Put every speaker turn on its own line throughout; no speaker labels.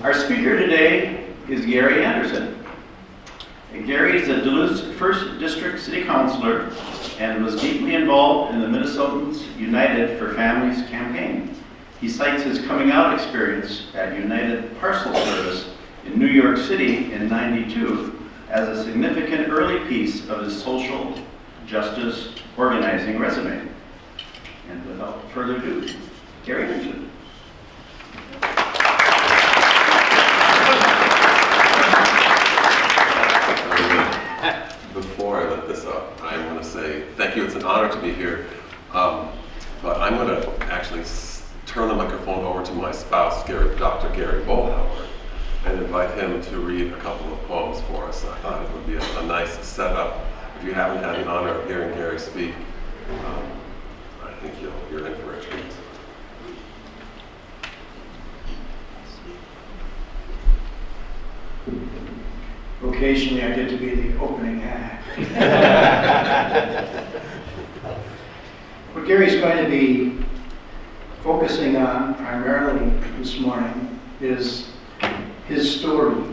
Our speaker today is Gary Anderson. Gary is a Duluth's 1st District City Councilor and was deeply involved in the Minnesotans United for Families campaign. He cites his coming out experience at United Parcel Service in New York City in '92 as a significant early piece of his social justice organizing resume. And without further ado, Gary Anderson.
Before I let this up, I want to say thank you. It's an honor to be here. But I'm going to actually turn the microphone over to my spouse, Dr. Gary Bohlauer, and invite him to read a couple of poems for us. I thought it would be a nice setup. If you haven't had the honor of hearing Gary speak, I think you're in for a treat.
Occasionally I get to be the opening act. What Gary's going to be focusing on primarily this morning is his story.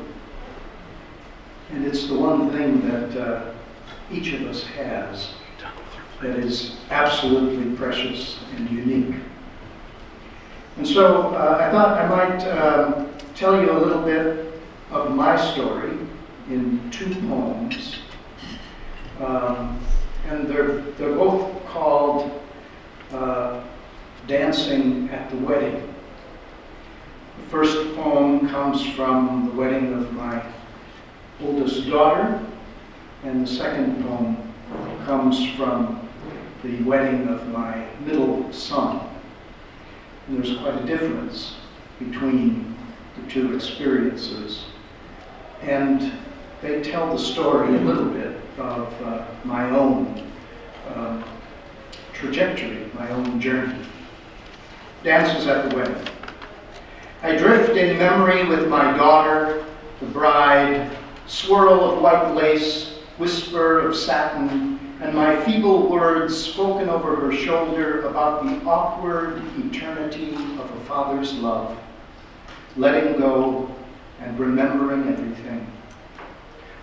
And it's the one thing that each of us has that is absolutely precious and unique. And so I thought I might tell you a little bit of my story in 2 poems. And they're both called Dancing at the Wedding. The first poem comes from the wedding of my oldest daughter, and the second poem comes from the wedding of my middle son. And there's quite a difference between the 2 experiences. And they tell the story a little bit of my own trajectory, my own journey. Dances at the Wedding. I drift in memory with my daughter, the bride, swirl of white lace, whisper of satin, and my feeble words spoken over her shoulder about the awkward eternity of a father's love, letting go and remembering everything.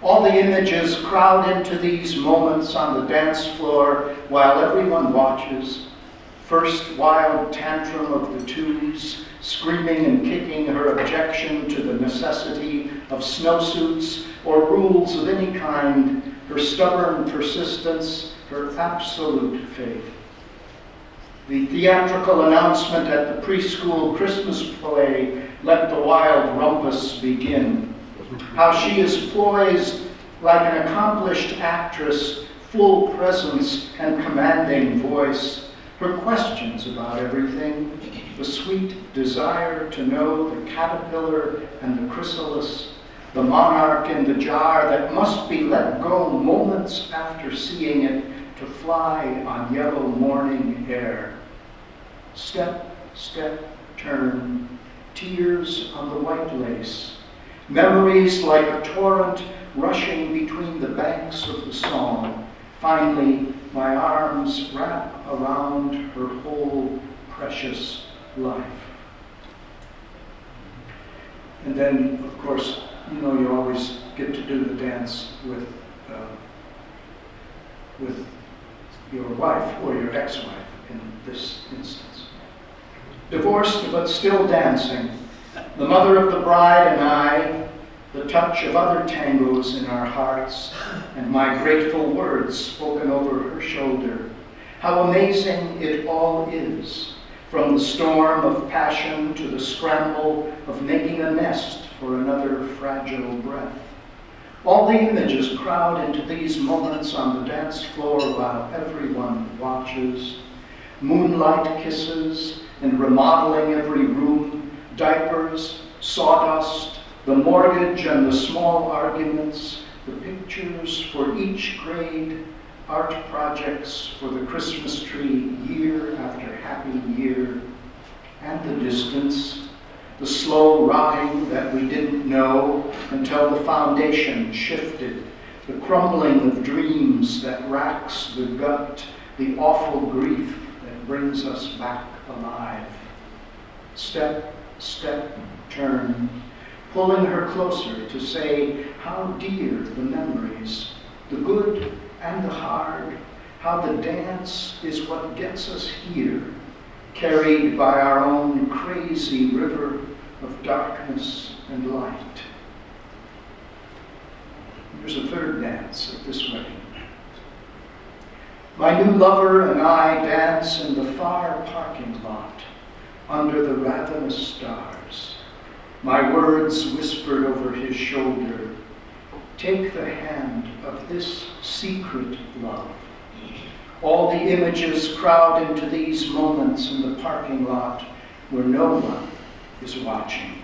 All the images crowd into these moments on the dance floor while everyone watches. First wild tantrum of the 2s, screaming and kicking her objection to the necessity of snowsuits or rules of any kind, her stubborn persistence, her absolute faith. The theatrical announcement at the preschool Christmas play let the wild rumpus begin. How she is poised like an accomplished actress, full presence and commanding voice, her questions about everything, the sweet desire to know the caterpillar and the chrysalis, the monarch in the jar that must be let go moments after seeing it to fly on yellow morning air. Step, step, turn, tears on the white lace, memories like a torrent rushing between the banks of the song. Finally, my arms wrap around her whole precious life. And then, of course, you know, you always get to do the dance with your wife or your ex-wife in this instance. Divorced but still dancing, the mother of the bride and I, the touch of other tangos in our hearts, and my grateful words spoken over her shoulder. How amazing it all is, from the storm of passion to the scramble of making a nest for another fragile breath. All the images crowd into these moments on the dance floor while everyone watches. Moonlight kisses and remodeling every room, diapers, sawdust, the mortgage and the small arguments, the pictures for each grade, art projects for the Christmas tree year after happy year, and the distance, the slow rotting that we didn't know until the foundation shifted, the crumbling of dreams that racks the gut, the awful grief that brings us back alive. Step, step, turn, pulling her closer to say how dear the memories, the good and the hard, how the dance is what gets us here, carried by our own crazy river of darkness and light. There's a third dance at this wedding. My new lover and I dance in the far parking lot under the ravenous stars. My words whispered over his shoulder, take the hand of this secret love. All the images crowd into these moments in the parking lot where no one is watching.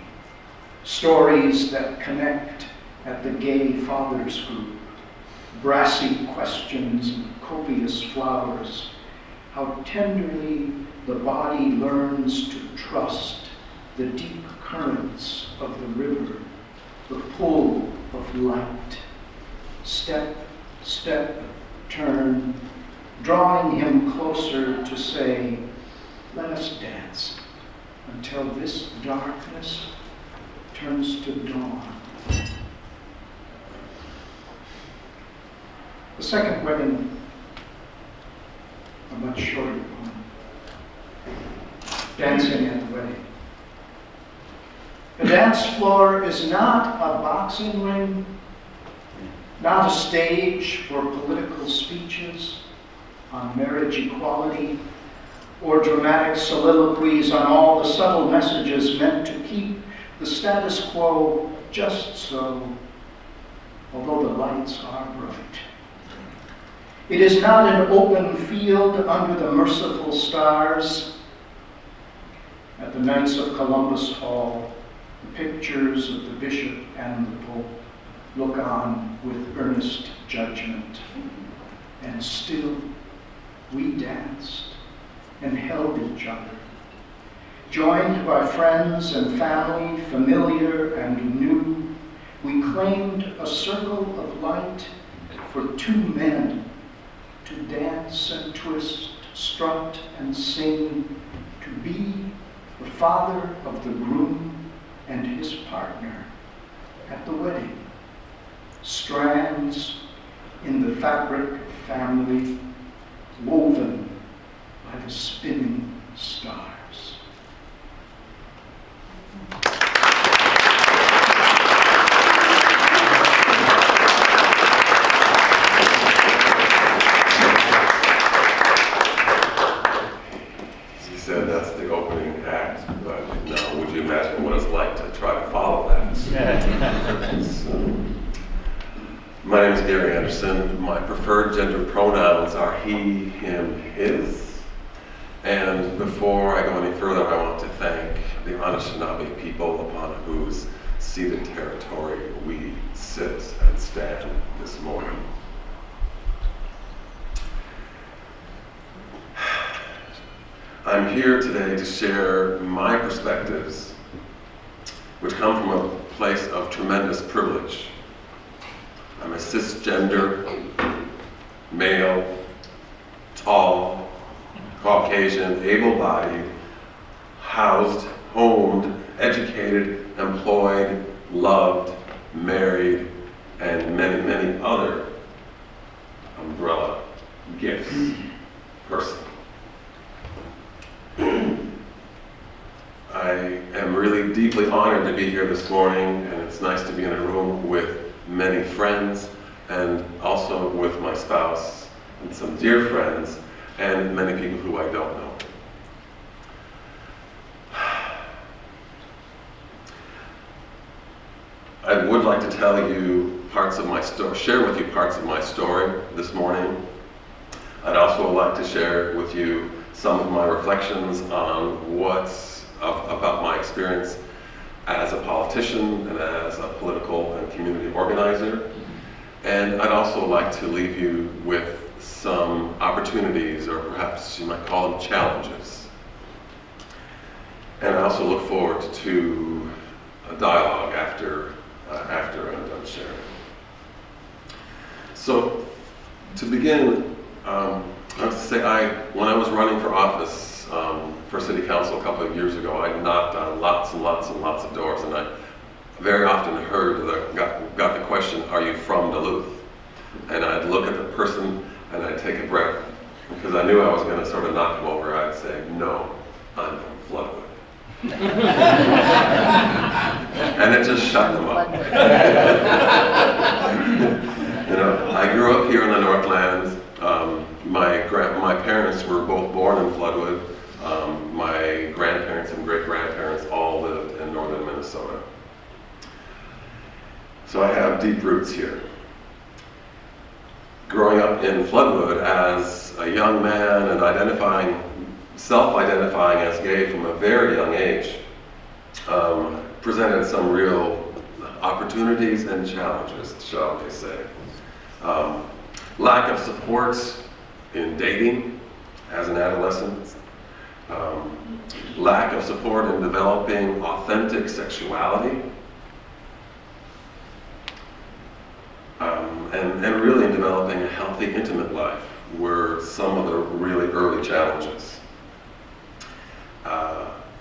Stories that connect at the gay fathers group. Brassy questions and copious flowers. How tenderly the body learns to trust the deep currents of the river, the pull of light. Step, step, turn, drawing him closer to say, let us dance until this darkness turns to dawn. The second wedding, a much shorter poem. Dancing at the wedding. The dance floor is not a boxing ring, not a stage for political speeches on marriage equality, or dramatic soliloquies on all the subtle messages meant to keep the status quo just so, although the lights are bright. It is not an open field under the merciful stars. At the Knights of Columbus Hall, the pictures of the bishop and the pope look on with earnest judgment. And still, we danced and held each other, joined by friends and family, familiar and new. We claimed a circle of light for two men to dance and twist, strut and sing, to be the father of the groom and his partner at the wedding. Strands in the fabric of family, woven by the spinning stars.
She said that's the opening act, but now would you imagine what it's like to try to follow that? So, my name is Gary Anderson. My preferred gender pronouns are he, him, his. And before I go any further, I want to thank the Anishinaabe people upon whose ceded territory we sit and stand this morning. I'm here today to share my perspectives, which come from a place of tremendous privilege. I'm a cisgender, male, tall, Caucasian, able-bodied, housed, homed, educated, employed, loved, married, and many, many other umbrella gifts person. I am really deeply honored to be here this morning, and it's nice to be in a room with many friends, and also with my spouse and some dear friends, and many people who I don't know. I would like to tell you parts of my story, share with you parts of my story this morning. I'd also like to share with you some of my reflections on about my experience as a politician and as a political and community organizer. And I'd also like to leave you with some opportunities, or perhaps you might call them challenges. And I also look forward to a dialogue after I'm done sharing. So, to begin, I have to say, when I was running for office for city council a couple of years ago, I knocked on lots and lots and lots of doors, and I very often got the question, "Are you from Duluth?" And I'd look at the person and I'd take a breath, because I knew I was going to sort of knock them over. I'd say, "No, I'm from Floodwood." And it just shut them up. You know, I grew up here in the Northlands. My parents were both born in Floodwood. My grandparents and great-grandparents all lived in northern Minnesota. So I have deep roots here. Growing up in Floodwood as a young man and self-identifying as gay from a very young age, presented some real opportunities and challenges, shall we say. Lack of support in dating as an adolescent, lack of support in developing authentic sexuality, and really in developing a healthy, intimate life were some of the really early challenges.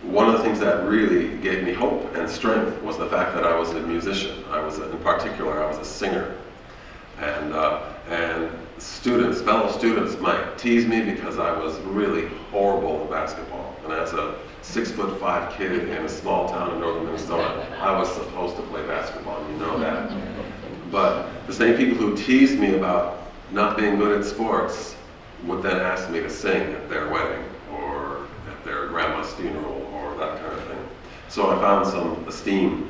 One of the things that really gave me hope and strength was the fact that I was a musician. In particular, I was a singer. And fellow students might tease me because I was really horrible at basketball. And as a 6'5" kid in a small town in northern Minnesota, I was supposed to play basketball, and you know that. But the same people who teased me about not being good at sports would then ask me to sing at their wedding or at their grandma's funeral or that kind of thing. So I found some esteem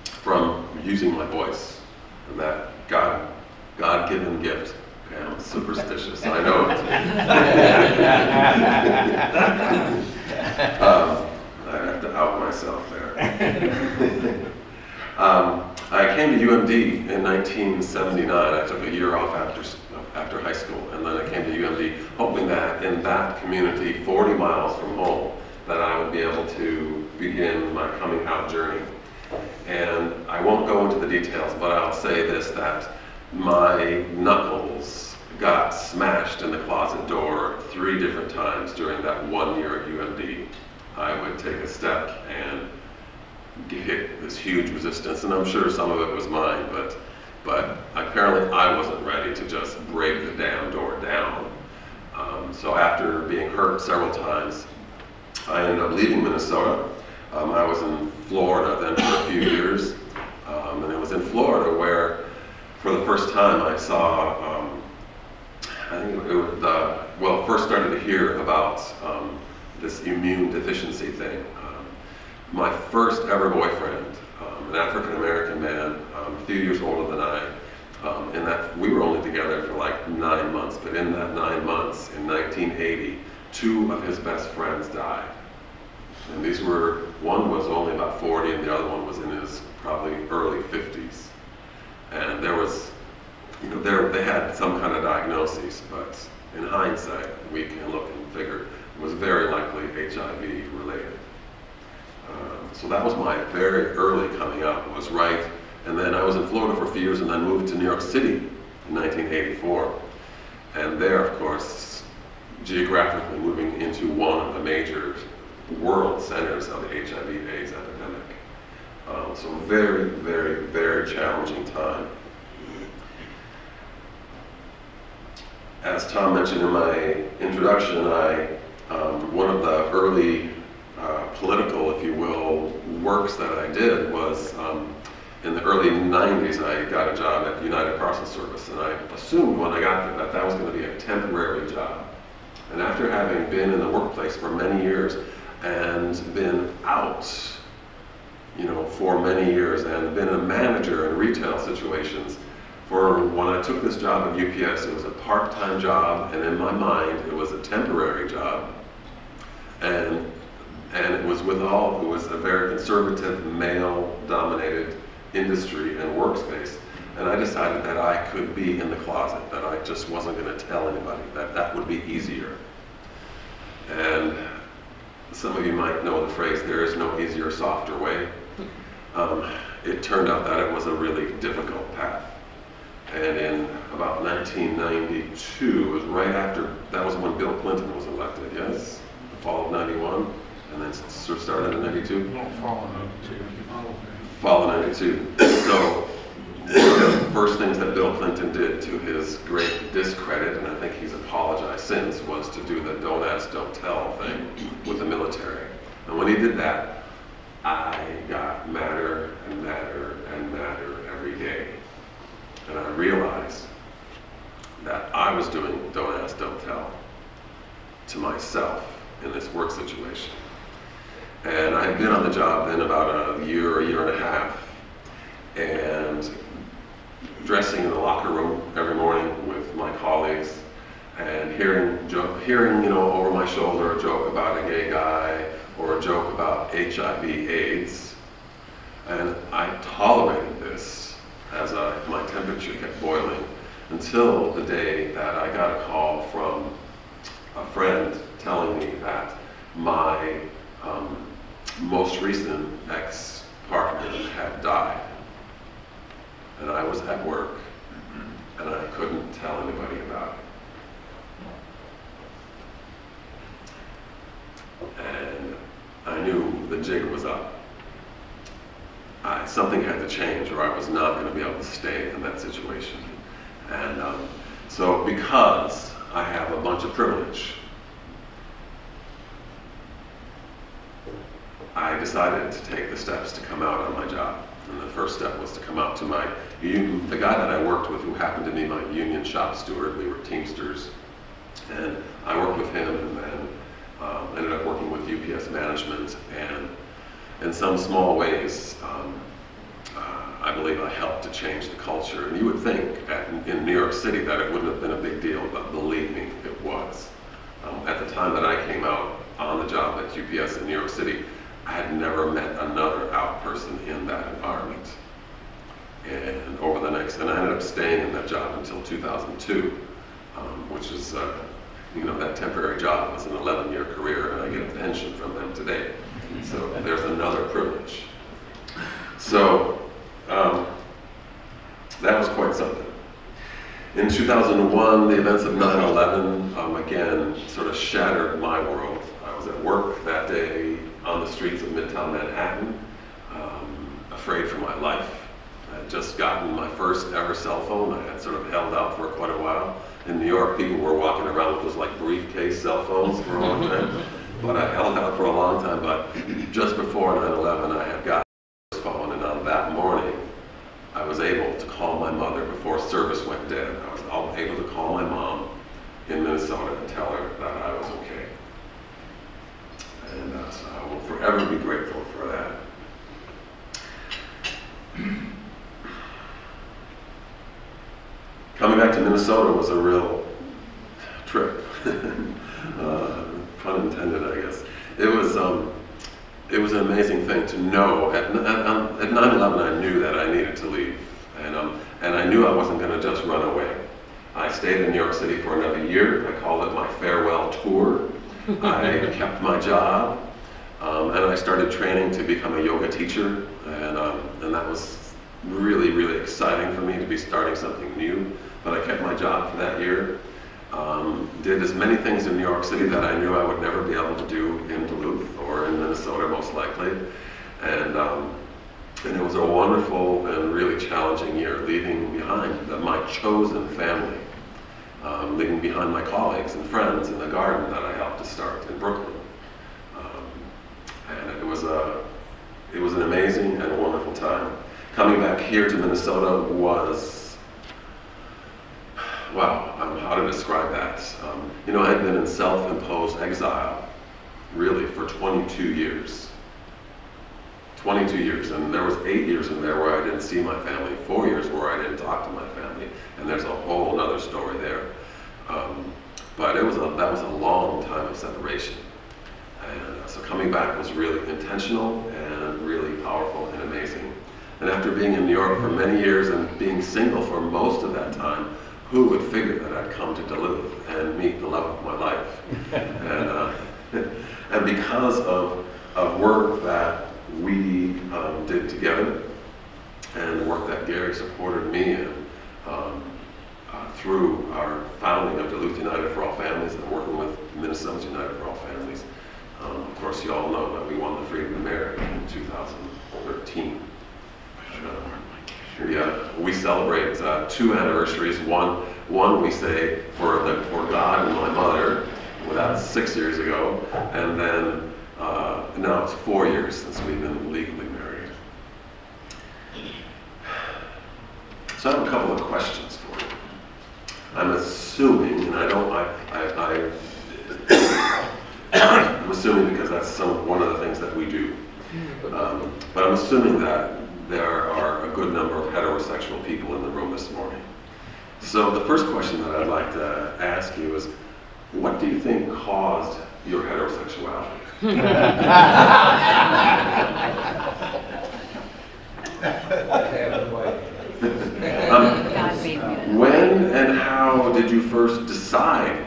from using my voice, and that God-given gift. Okay, I'm superstitious, I know it. I have to out myself there. I came to UMD in 1979. I took a year off after high school, and then I came to UMD hoping that in that community, 40 miles from home, that I would be able to begin my coming out journey. And I won't go into the details, but I'll say this, that my knuckles got smashed in the closet door 3 different times during that 1 year at UMD. I would take a step and hit this huge resistance, and I'm sure some of it was mine, but apparently I wasn't ready to just break the damn door down. So after being hurt several times, I ended up leaving Minnesota. I was in Florida then for a few years, and it was in Florida where, for the first time, I saw, I think it was, first started to hear about this immune deficiency thing. My first ever boyfriend, an African-American man, a few years older than I, in that we were only together for like 9 months, but in that 9 months, in 1980, 2 of his best friends died. And one was only about 40 and the other one was in his probably early 50s. And there was, they had some kind of diagnosis, but in hindsight, we can look and figure it was very likely HIV related. So that was my very early coming out, was right. And then I was in Florida for a few years and then moved to New York City in 1984. And there, of course, geographically moving into one of the major world centers of the HIV/AIDS epidemic. So very, very, very challenging time. As Tom mentioned in my introduction, one of the early political, if you will, works that I did was in the early 90s. I got a job at United Parcel Service, and I assumed when I got there that was going to be a temporary job. And after having been in the workplace for many years and been out, for many years and been a manager in retail situations, when I took this job at UPS, it was a part-time job, and in my mind, it was a temporary job. And it was a very conservative, male-dominated industry and workspace. And I decided that I could be in the closet, that I just wasn't going to tell anybody, that would be easier. And some of you might know the phrase, there is no easier, softer way. It turned out that it was a really difficult path. And in about 1992, it was right after, that was when Bill Clinton was elected, yes? fall of 91, and then sort of started in 92.
Fall of 92.
Fall of 92. So one of the first things that Bill Clinton did, to his great discredit, and I think he's apologized since, was to do the don't ask, don't tell thing with the military. And when he did that, I got madder and madder and madder every day. And I realized that I was doing don't ask, don't tell to myself in this work situation. And I had been on the job then about a year and a half, and dressing in the locker room every morning with my colleagues and hearing over my shoulder a joke about a gay guy or a joke about HIV/AIDS. And I tolerated this as my temperature kept boiling until the day that I got a call from a friend telling me that my most recent ex-partner had died. And I was at work, and I couldn't tell anybody about it. And I knew the jig was up. Something had to change, or I was not going to be able to stay in that situation. And so because I have a bunch of privilege, I decided to take the steps to come out on my job. And the first step was to come out to the guy that I worked with, who happened to be my union shop steward. We were Teamsters. And I worked with him, and then ended up working with UPS management. And in some small ways, I believe I helped to change the culture. And you would think in New York City that it wouldn't have been a big deal, but believe me, it was. At the time that I came out on the job at UPS in New York City, I had never met another out person in that environment. And and I ended up staying in that job until 2002, which is, that temporary job was an 11-year career, and I get a pension from them today. So there's another privilege. So that was quite something. In 2001, the events of 9/11 again sort of shattered my world. I was at work that day on the streets of Midtown Manhattan, afraid for my life. I had just gotten my first ever cell phone. I had sort of held out for quite a while. In New York, people were walking around with those like briefcase cell phones for a long time. But I held out for a long time. But just before 9/11, I had gotten my first phone, and on that morning, I was able to call my mother before service went dead. I was able to call my mom in Minnesota and tell her that I was okay. And so I will forever be grateful for that. Coming back to Minnesota was a real trip. Pun intended, I guess. It was an amazing thing to know. At 9/11, I knew that I needed to leave, and I knew I wasn't going to just run away. I stayed in New York City for another year. I called it my farewell tour. I kept my job, and I started training to become a yoga teacher, and that was really, really exciting for me to be starting something new. But I kept my job for that year. Did as many things in New York City that I knew I would never be able to do in Duluth or in Minnesota, most likely. And it was a wonderful and really challenging year, leaving behind my chosen family, leaving behind my colleagues and friends in the garden that I helped to start in Brooklyn. And it was an amazing and wonderful time. Coming back here to Minnesota was, wow, how to describe that? I had been in self-imposed exile, really, for 22 years. 22 years, and there was 8 years in there where I didn't see my family, 4 years where I didn't talk to my family, and there's a whole other story there. But that was a long time of separation. And so coming back was really intentional and really powerful and amazing. And after being in New York for many years and being single for most of that time, who would figure that I'd come to Duluth and meet the love of my life? And because of work that we did together, and work that Gary supported me in through our founding of Duluth United for All Families and working with Minnesotans United for All Families, Of course, you all know that we won the freedom to marry in 2013. We celebrate 2 anniversaries. One we say for God and my mother, well, that's 6 years ago, and then now it's 4 years since we've been legally married. So I have a couple of questions for you. I'm assuming, and I'm assuming because that's one of the things that we do. But I'm assuming that there are a good number of heterosexual people in the room this morning. So the first question that I'd like to ask you is, what do you think caused your heterosexuality? When and how did you first decide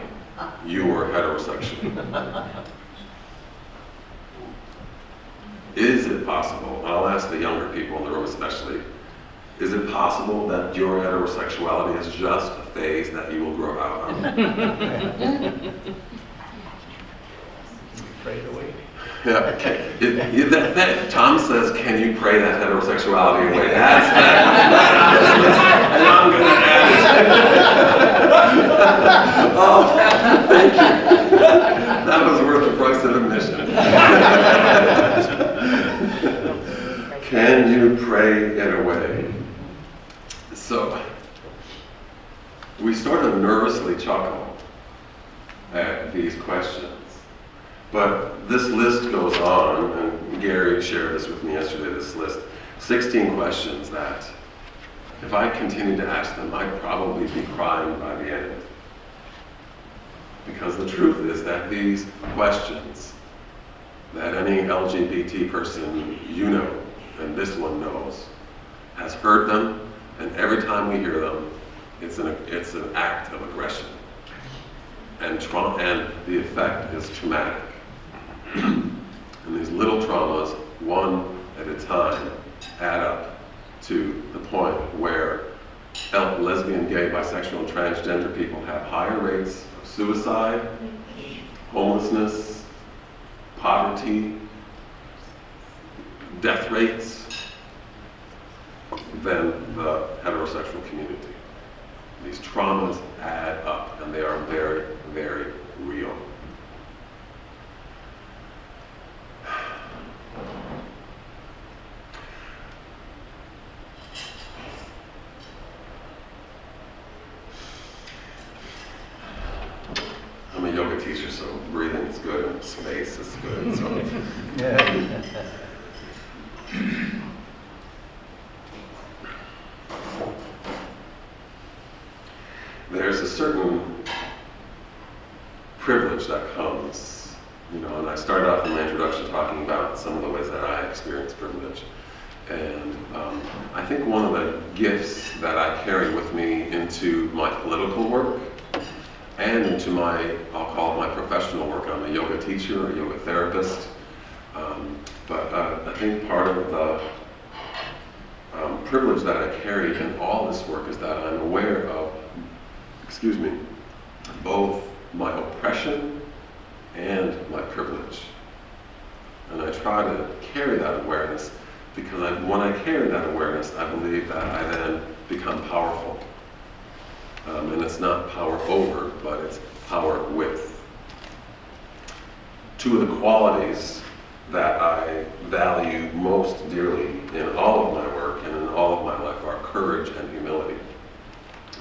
you were heterosexual? Is it possible, and I'll ask the younger people in the room especially, is it possible that your heterosexuality is just a phase that you will grow out of?
Pray it away.
Yeah, okay. Tom says, can you pray that heterosexuality away? That's and I'm going to add it. Oh, thank you. That was worth the price of admission. Can you pray it away? So, we sort of nervously chuckle at these questions. But this list goes on, and Gary shared this with me yesterday, this list, 16 questions that, if I continued to ask them, I'd probably be crying by the end. Because the truth is that these questions that any LGBT person you know, and this one knows, has heard them, and every time we hear them, it's an act of aggression. And the effect is traumatic. And these little traumas, one at a time, add up to the point where lesbian, gay, bisexual, and transgender people have higher rates of suicide, homelessness, poverty, death rates than the heterosexual community. These traumas add up, and they are very, very real. I'm a yoga teacher, so breathing is good and space is good. So. There's a certain privilege that comes, and I started off in my introduction talking about some of the ways that I experience privilege. And I think one of the gifts that I carry with me into my political work and into I'll call it my professional work. I'm a yoga teacher, a yoga therapist. But I think part of the privilege that I carry in all this work is that I'm aware of, both my oppression and my privilege. And I try to carry that awareness because when I carry that awareness, I believe that I then become powerful. And it's not power over, but it's power with. Two of the qualities that I value most dearly in all of my work and in all of my life are courage and humility.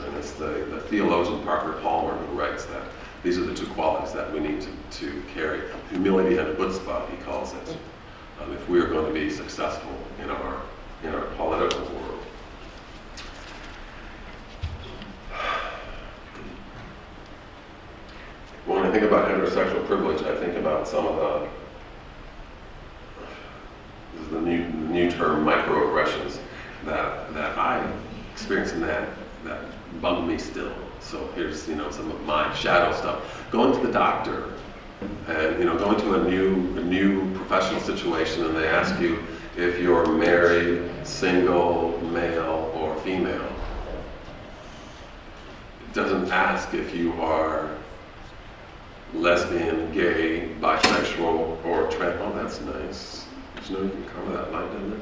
And it's the theologian Parker Palmer who writes that these are the two qualities that we need to carry. Humility and chutzpah, he calls it, if we are going to be successful in our political world. When I think about heterosexual privilege, I think about some of the new term microaggressions that I experience in that bug me still. So here's some of my shadow stuff. Going to the doctor and going to a new professional situation, and they ask you if you're married, single, male, or female. It doesn't ask if you are lesbian, gay, bisexual, or trans. Oh, that's nice. Did you know you can cover that line down there?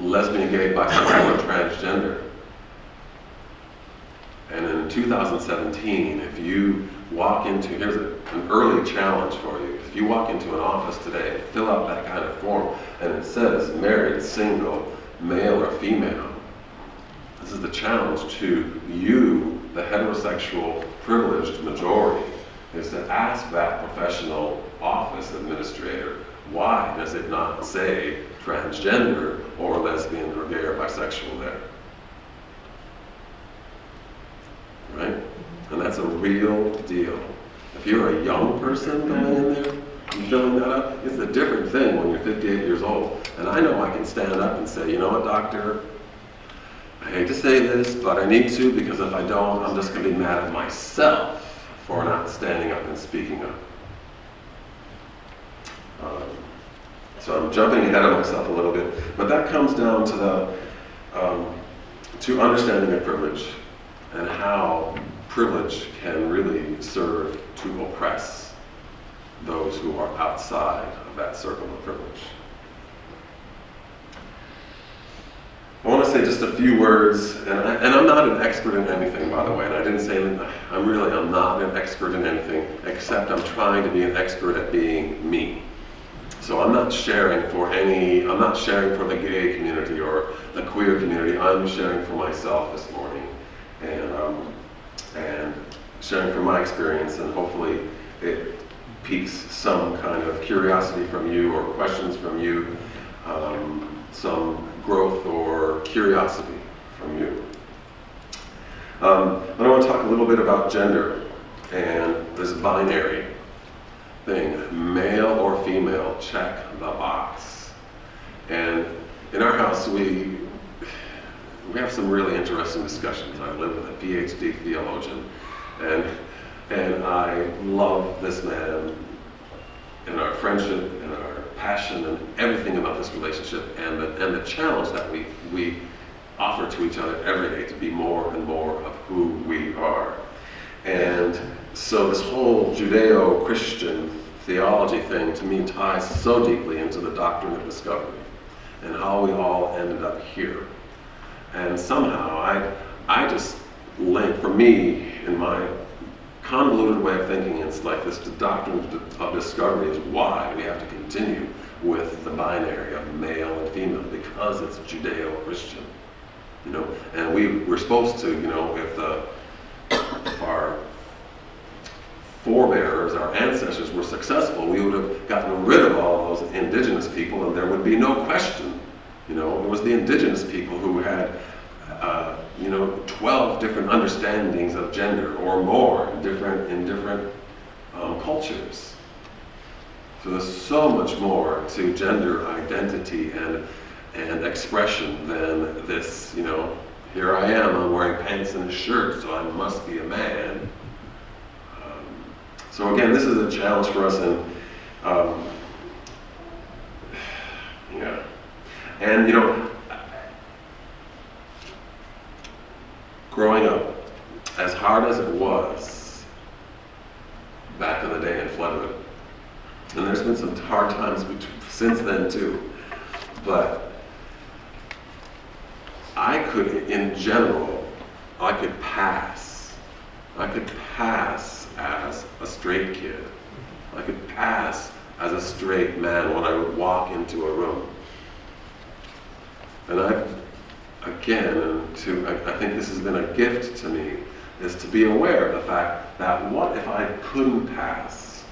Lesbian, gay, bisexual, or transgender. And in 2017, if you walk into, here's an early challenge for you. If you walk into an office today, fill out that kind of form, and it says married, single, male or female. This is the challenge to you, the heterosexual privileged majority, is to ask that professional office administrator, why does it not say transgender or lesbian or gay or bisexual there? Right? And that's a real deal. If you're a young person going in there and filling that up, it's a different thing when you're 58 years old. And I know I can stand up and say, you know what, doctor, I hate to say this, but I need to, because if I don't, I'm just going to be mad at myself for not standing up and speaking up. So I'm jumping ahead of myself a little bit, but that comes down to the to understanding of privilege and how privilege can really serve to oppress those who are outside of that circle of privilege. I want to say just a few words, and I'm not an expert in anything, by the way, and I didn't say I'm not an expert in anything, except I'm trying to be an expert at being me. So I'm not sharing for the gay community or the queer community. I'm sharing for myself this morning, and sharing from my experience, and hopefully it piques some kind of curiosity from you or questions from you, some growth or curiosity from you. But I want to talk a little bit about gender and this binary thing, male or female, check the box. And in our house, we have some really interesting discussions. I live with a PhD theologian, and I love this man and our friendship and our passion and everything about this relationship, and the challenge that we offer to each other every day to be more and more of who we are. And so this whole Judeo-Christian theology thing to me ties so deeply into the doctrine of discovery and how we all ended up here. And somehow I just link, for me, in my convoluted way of thinking, it's like this doctrine of discovery is why we have to continue with the binary of male and female, because it's Judeo-Christian, you know. And we're supposed to, you know, if our forebears, our ancestors were successful, we would have gotten rid of all those indigenous people, and there would be no question, you know. It was the indigenous people who had 12 different understandings of gender or more in different cultures. So there's so much more to gender identity and expression than this, you know, here I am, I'm wearing pants and a shirt, so I must be a man. So again, this is a challenge for us, and you know, growing up, as hard as it was back in the day in Floodwood, and there's been some hard times since then too, but I could, in general, I could pass as a straight kid. I could pass as a straight man when I would walk into a room. And I think this has been a gift to me, is to be aware of the fact that what if I couldn't pass?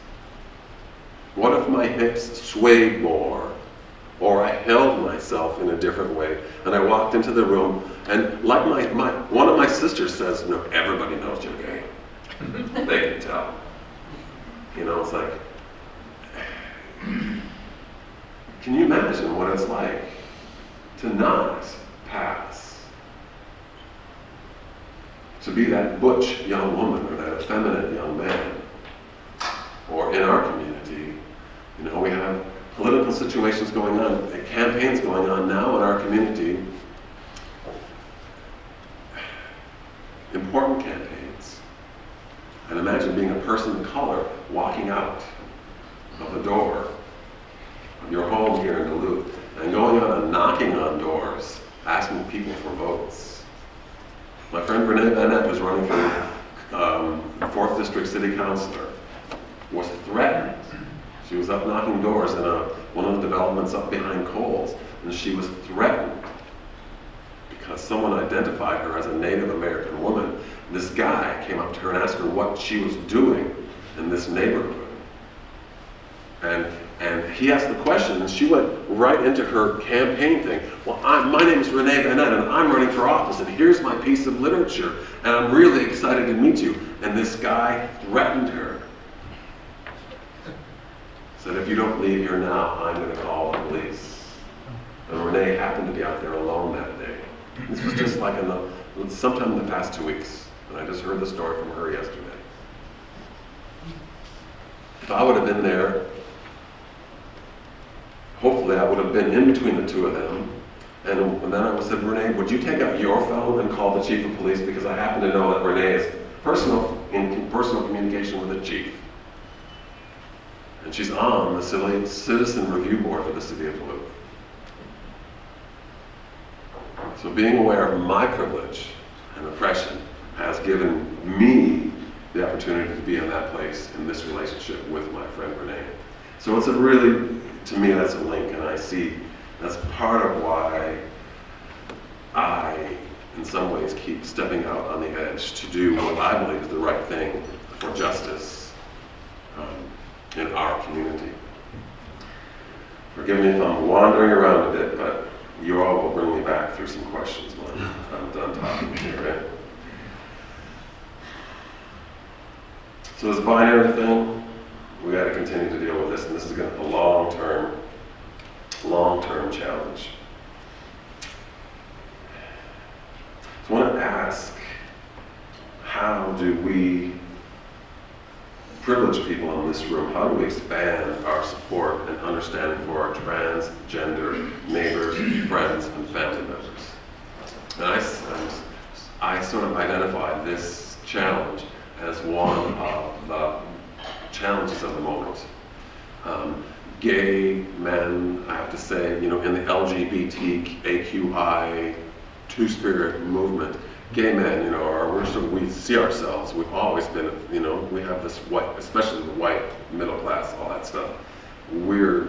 What if my hips swayed more? Or I held myself in a different way, and I walked into the room, and like one of my sisters says, no, everybody knows you're gay. They can tell. You know, it's like, can you imagine what it's like to not pass? To be that butch young woman or that effeminate young man. Or in our community, you know, we have political situations going on, campaigns going on now in our community, important campaigns. And imagine being a person of color walking out of the door of your home here in Duluth and going out and knocking on doors, asking people for votes. My friend Renee Bennett, who's running for 4th District City Councilor, was threatened. She was up knocking doors in one of the developments up behind Kohl's, and she was threatened because someone identified her as a Native American woman. This guy came up to her and asked her what she was doing in this neighborhood. And he asked the question, and she went right into her campaign thing. Well, my name is Renee Bennett, and I'm running for office, and here's my piece of literature, and I'm really excited to meet you. And this guy threatened her. Said, if you don't leave here now, I'm going to call the police. And Renee happened to be out there alone that day. This was just like sometime in the past 2 weeks, and I just heard the story from her yesterday. If I would have been there, hopefully I would have been in between the two of them. And then I said, Renee, would you take out your phone and call the chief of police? Because I happen to know that Renee is in personal communication with the chief. And she's on the Citizen Review Board for the City of Duluth. So being aware of my privilege and oppression has given me the opportunity to be in that place in this relationship with my friend Renee. So it's a really, to me, that's a link, and I see that's part of why I, in some ways, keep stepping out on the edge to do what I believe is the right thing for justice in our community. Forgive me if I'm wandering around a bit, but you all will bring me back through some questions when I'm done talking here, right? So this binary thing, we got to continue to deal with this, and this is going to be a long-term challenge. So I want to ask, how do we privileged people in this room, how do we expand our support and understanding for our transgender neighbors, friends, and family members? And I sort of identify this challenge as one of the challenges of the moment. Gay men, I have to say, in the LGBTQI two-spirit movement, gay men, we see ourselves, we've always been, we have this white, especially the white middle class, all that stuff. We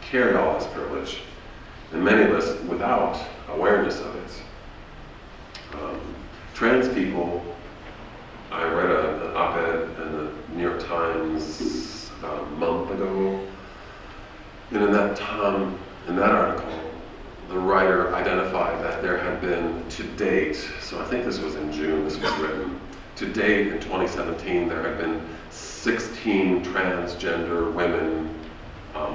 carry all this privilege, and many of us without awareness of it. Trans people, I read an op-ed in the New York Times about a month ago, and in that article, the writer identified that there had been to date, so I think this was in June, this was written, to date in 2017 there had been 16 transgender women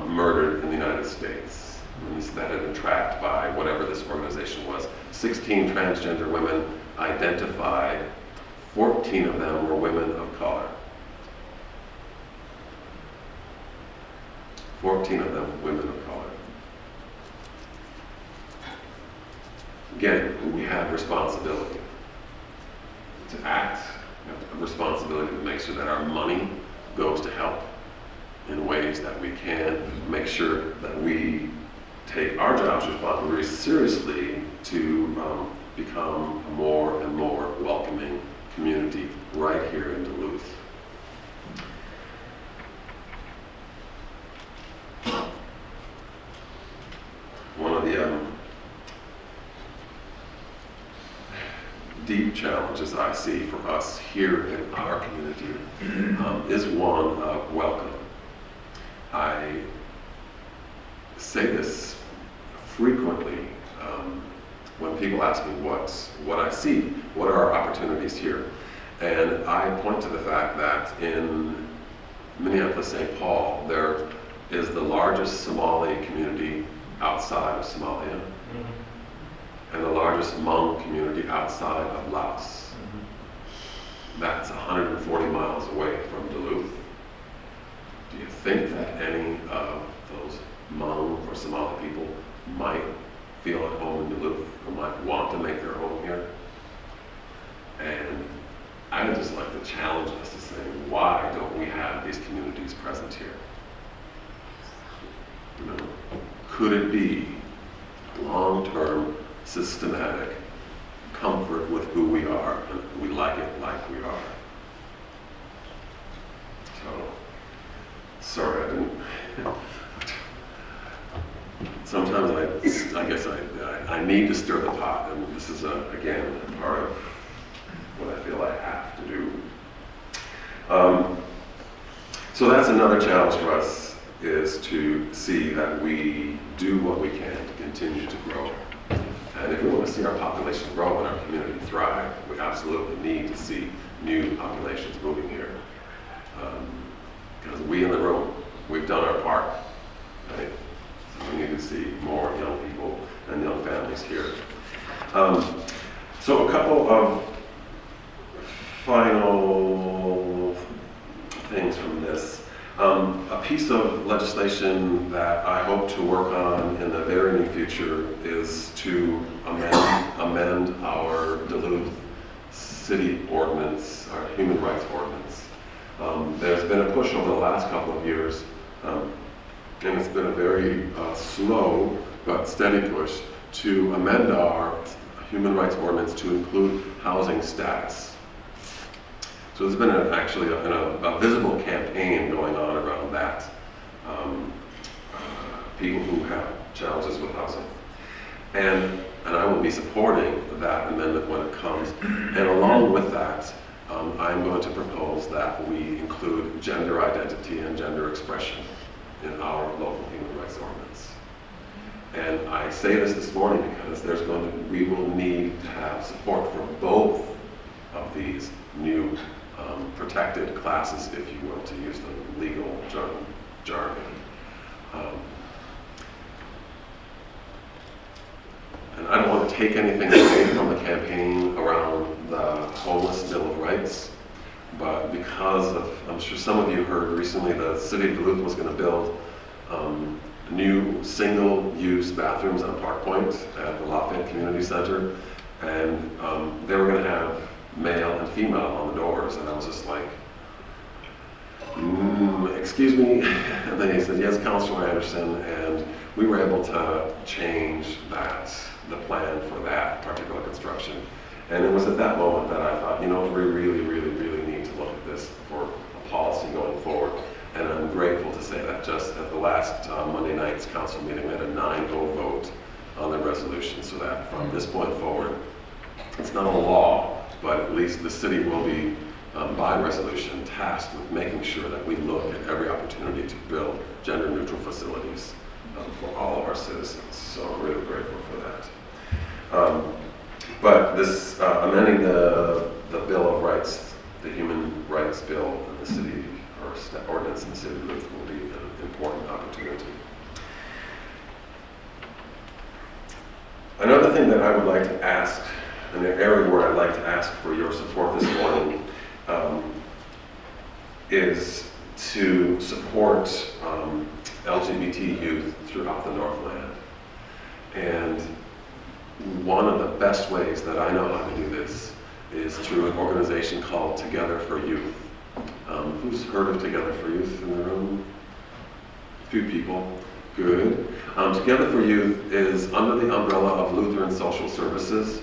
murdered in the United States. And that had been tracked by whatever this organization was. 16 transgender women identified, 14 of them were women of color. 14 of them women of color. Again, we have responsibility to act. We have a responsibility to make sure that our money goes to help in ways that we can. Make sure that we take our job's responsibility very seriously to become a more and more welcoming community right here in Duluth. One of the deep challenges I see for us here in our community is one of welcome. I say this frequently when people ask me what I see, what are our opportunities here, and I point to the fact that in Minneapolis-St. Paul there is the largest Somali community outside of Somalia, and the largest Hmong community outside of Laos. That's 140 miles away from Duluth. Do you think that any of those Hmong or Somali people might feel at home in Duluth or might want to make their home here? And I would just like to challenge us to say, why could it be long-term, systematic comfort with who we are, and we like it like we are. So, sorry I didn't. Sometimes I guess I need to stir the pot, and this is, again, part of what I feel I have to do. So that's another challenge for us, is to see that we do what we can to continue to grow. And if we want to see our population grow and our community thrive, we absolutely need to see new populations moving here. Because we in the room, we've done our part, right? So we need to see more young people and young families here. So a couple of final things from this. A piece of legislation that I hope to work on in the very near future is to amend our Duluth city ordinance, our human rights ordinance. There's been a push over the last couple of years, and it's been a very slow but steady push to amend our human rights ordinance to include housing status. So there's been actually a visible campaign going on around that. People who have challenges with housing. And I will be supporting that amendment when it comes. And along with that, I'm going to propose that we include gender identity and gender expression in our local human rights ordinance. And I say this morning because we will need to have support for both of these new protected classes, if you will, to use the legal jargon. And I don't want to take anything away from the campaign around the homeless Bill of Rights, but because of, I'm sure some of you heard recently, the city of Duluth was going to build new single-use bathrooms on Park Point at the Lafayette Community Center, and they were going to have male and female on the doors, and I was just like, excuse me, and then he said, yes, Councilor Anderson, and we were able to change the plan for that particular construction. And it was at that moment that I thought, you know, we really, really, really need to look at this for a policy going forward. And I'm grateful to say that just at the last Monday night's council meeting, we had a 9-0 vote on the resolution, so that from this point forward, it's not a law, but at least the city will be, by resolution, tasked with making sure that we look at every opportunity to build gender-neutral facilities for all of our citizens. So I'm really grateful for that. But this amending the Bill of Rights, the Human Rights Bill in the city, or ordinance in the city of Duluth, will be an important opportunity. Another thing that I would like to ask, an area where I'd like to ask for your support this morning, is to support LGBT youth throughout the Northland. And one of the best ways that I know how to do this is through an organization called Together for Youth. Who's heard of Together for Youth in the room? A few people. Good. Together for Youth is under the umbrella of Lutheran Social Services,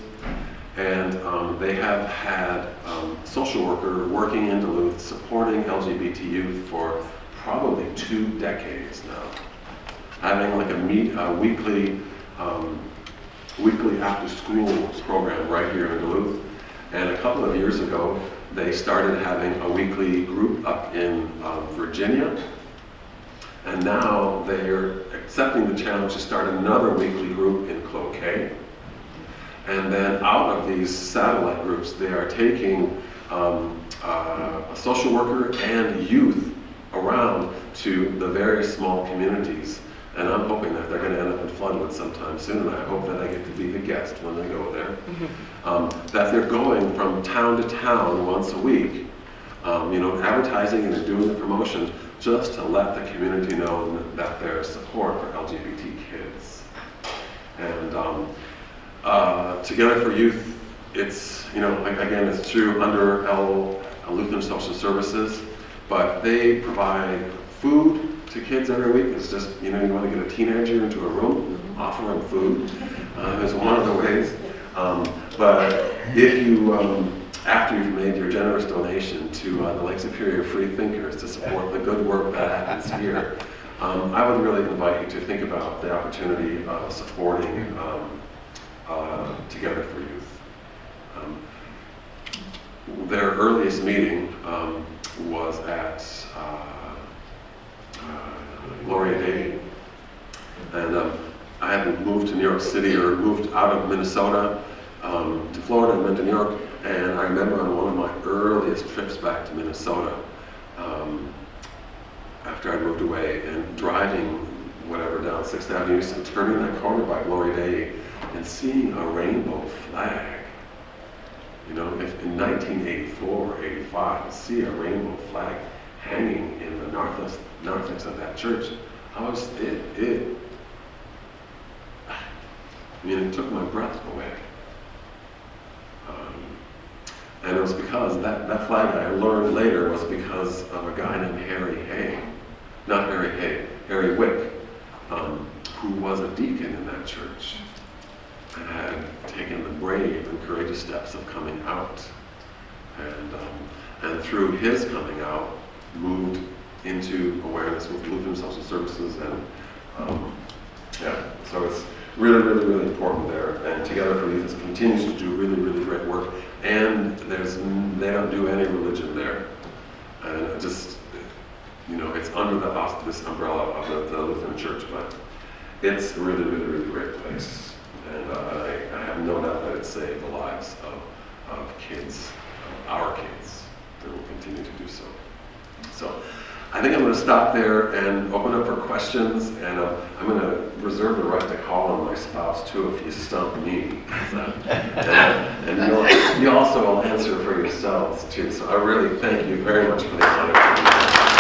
and they have had social worker working in Duluth supporting LGBT youth for probably 2 decades now, having like a weekly after-school program right here in Duluth. And a couple of years ago, they started having a weekly group up in Virginia. And now they are accepting the challenge to start another weekly group in Cloquet. And then out of these satellite groups, they are taking a social worker and youth around to the very small communities. And I'm hoping that they're going to end up in Floodwood sometime soon, and I hope that I get to be the guest when they go there. That they're going from town to town once a week, advertising and doing the promotion just to let the community know that there's support for LGBT kids. And Together for Youth, it's, again, it's through under Lutheran Social Services, but they provide food, to kids every week is just, you know, you want to get a teenager into a room, offer them food. Is one of the ways. But if you, after you've made your generous donation to the Lake Superior Freethinkers to support the good work that happens here, I would really invite you to think about the opportunity of supporting Together for Youth. Their earliest meeting was at Gloria Day, and I had moved to New York City, or moved out of Minnesota to Florida and then to New York, and I remember on one of my earliest trips back to Minnesota, after I moved away, and driving whatever down 6th Avenue, and turning that corner by Gloria Day and seeing a rainbow flag. You know, if in 1984 or 85, to see a rainbow flag hanging in the narthex of that church, it took my breath away. And it was because that flag, I learned later, was because of a guy named Harry Wick, who was a deacon in that church and had taken the brave and courageous steps of coming out. And through his coming out, moved into awareness with Lutheran Social Services, and so it's really, really, really important there. And Together for Youth continues to do really, really great work. And they don't do any religion there. And it just, you know, it's under the auspicious umbrella of the Lutheran Church, but it's a really, really, really great place. And I have no doubt that it saved the lives of kids, our kids, and will continue to do so. So I think I'm going to stop there and open up for questions, and I'm going to reserve the right to call on my spouse too if you stump me. And you also will answer for yourselves too. So I really thank you very much for the honor.